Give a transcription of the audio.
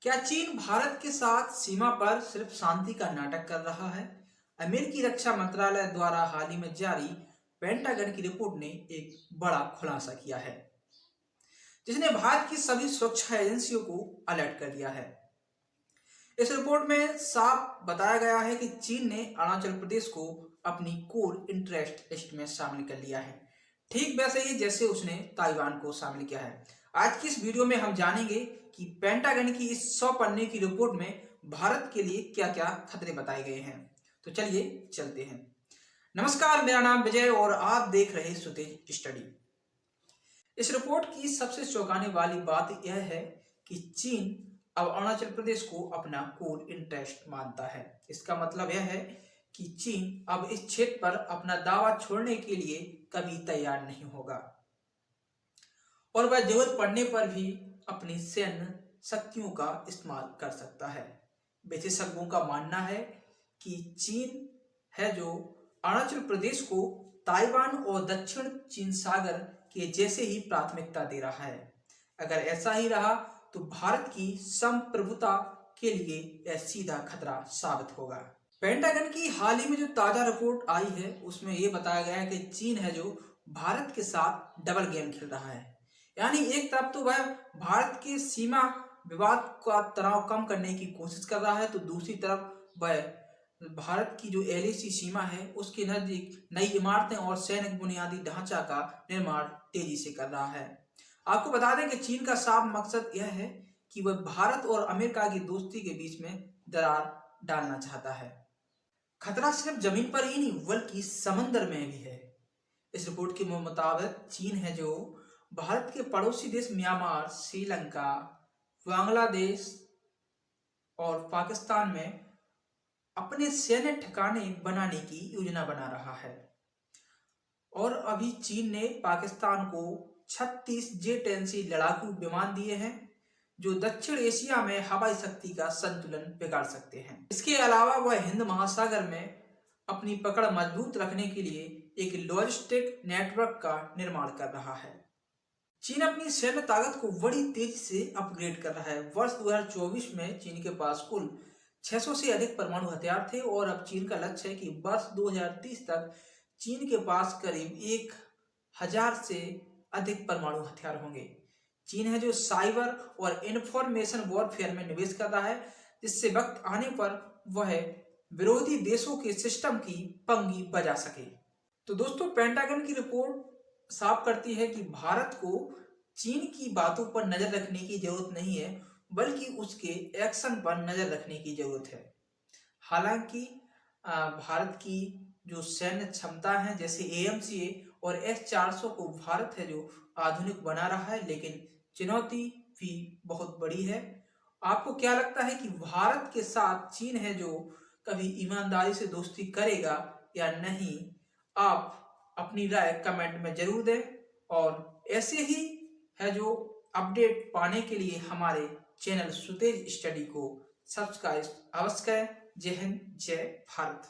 क्या चीन भारत के साथ सीमा पर सिर्फ शांति का नाटक कर रहा है? अमेरिकी रक्षा मंत्रालय द्वारा हाल ही में जारी पेंटागन की रिपोर्ट ने एक बड़ा खुलासा किया है, जिसने भारत की सभी सुरक्षा एजेंसियों को अलर्ट कर दिया है। इस रिपोर्ट में साफ बताया गया है कि चीन ने अरुणाचल प्रदेश को अपनी कोर इंटरेस्ट लिस्ट में शामिल कर लिया है, ठीक वैसे ही जैसे उसने ताइवान को शामिल किया है। आज की इस वीडियो में हम जानेंगे कि पेंटागन की इस 100 पन्ने की रिपोर्ट में भारत के लिए क्या क्या खतरे बताए गए हैं। तो चलिए चलते हैं। नमस्कार, मेरा नाम विजय और आप देख रहे सुतेज स्टडी। इस रिपोर्ट की सबसे चौंकाने वाली बात यह है कि चीन अब अरुणाचल प्रदेश को अपना कोर इंटरेस्ट मानता है। इसका मतलब यह है कि चीन अब इस क्षेत्र पर अपना दावा छोड़ने के लिए कभी तैयार नहीं होगा और वह जरूरत पड़ने पर भी अपनी सैन्य शक्तियों का इस्तेमाल कर सकता है। विशेषज्ञों का मानना है कि चीन है जो अरुणाचल प्रदेश को ताइवान और दक्षिण चीन सागर के जैसे ही प्राथमिकता दे रहा है। अगर ऐसा ही रहा तो भारत की संप्रभुता के लिए यह सीधा खतरा साबित होगा। पेंटागन की हाल ही में जो ताजा रिपोर्ट आई है उसमें यह बताया गया है कि चीन है जो भारत के साथ डबल गेम खेल रहा है। यानी एक तरफ तो वह भारत के सीमा विवाद का तनाव कम करने की कोशिश कर रहा है, तो दूसरी तरफ वह भारत की जो एलएसी सीमा है उसके नजदीक नई इमारतें और सैनिक बुनियादी ढांचा का निर्माण तेजी से कर रहा है। आपको बता दें कि चीन का साफ मकसद यह है कि वह भारत और अमेरिका की दोस्ती के बीच में दरार डालना चाहता है। खतरा सिर्फ जमीन पर ही नहीं बल्कि समंदर में भी है। इस रिपोर्ट के मुताबिक चीन है जो भारत के पड़ोसी देश म्यांमार, श्रीलंका, बांग्लादेश और पाकिस्तान में अपने सैन्य ठिकाने बनाने की योजना बना रहा है। और अभी चीन ने पाकिस्तान को 36 J-10C लड़ाकू विमान दिए हैं जो दक्षिण एशिया में हवाई शक्ति का संतुलन बिगाड़ सकते हैं। इसके अलावा वह हिंद महासागर में अपनी पकड़ मजबूत रखने के लिए एक लॉजिस्टिक नेटवर्क का निर्माण कर रहा है। चीन अपनी सैन्य ताकत को बड़ी तेजी से अपग्रेड कर रहा है। वर्ष 2024 में चीन के पास कुल 600 से अधिक परमाणु हथियार थे और अब चीन का लक्ष्य है कि वर्ष 2030 तक चीन के पास करीब 1000 से अधिक परमाणु हथियार होंगे। चीन है जो साइबर और इंफॉर्मेशन वॉरफेयर में निवेश कर रहा है, जिससे वक्त आने पर वह विरोधी देशों के सिस्टम की पंगी बजा सके। तो दोस्तों, पेंटागन की रिपोर्ट साफ करती है कि भारत को चीन की बातों पर नजर रखने की जरूरत नहीं है, बल्कि उसके एक्शन पर नजर रखने की जरूरत है। हालांकि भारत की जो सैन्य क्षमता है जैसे AMCA और S-400 को भारत है जो आधुनिक बना रहा है, लेकिन चुनौती भी बहुत बड़ी है। आपको क्या लगता है कि भारत के साथ चीन है जो कभी ईमानदारी से दोस्ती करेगा या नहीं? आप अपनी राय कमेंट में जरूर दें और ऐसे ही है जो अपडेट पाने के लिए हमारे चैनल सुतेज स्टडी को सब्सक्राइब अवश्य करें। जय हिंद, जय भारत।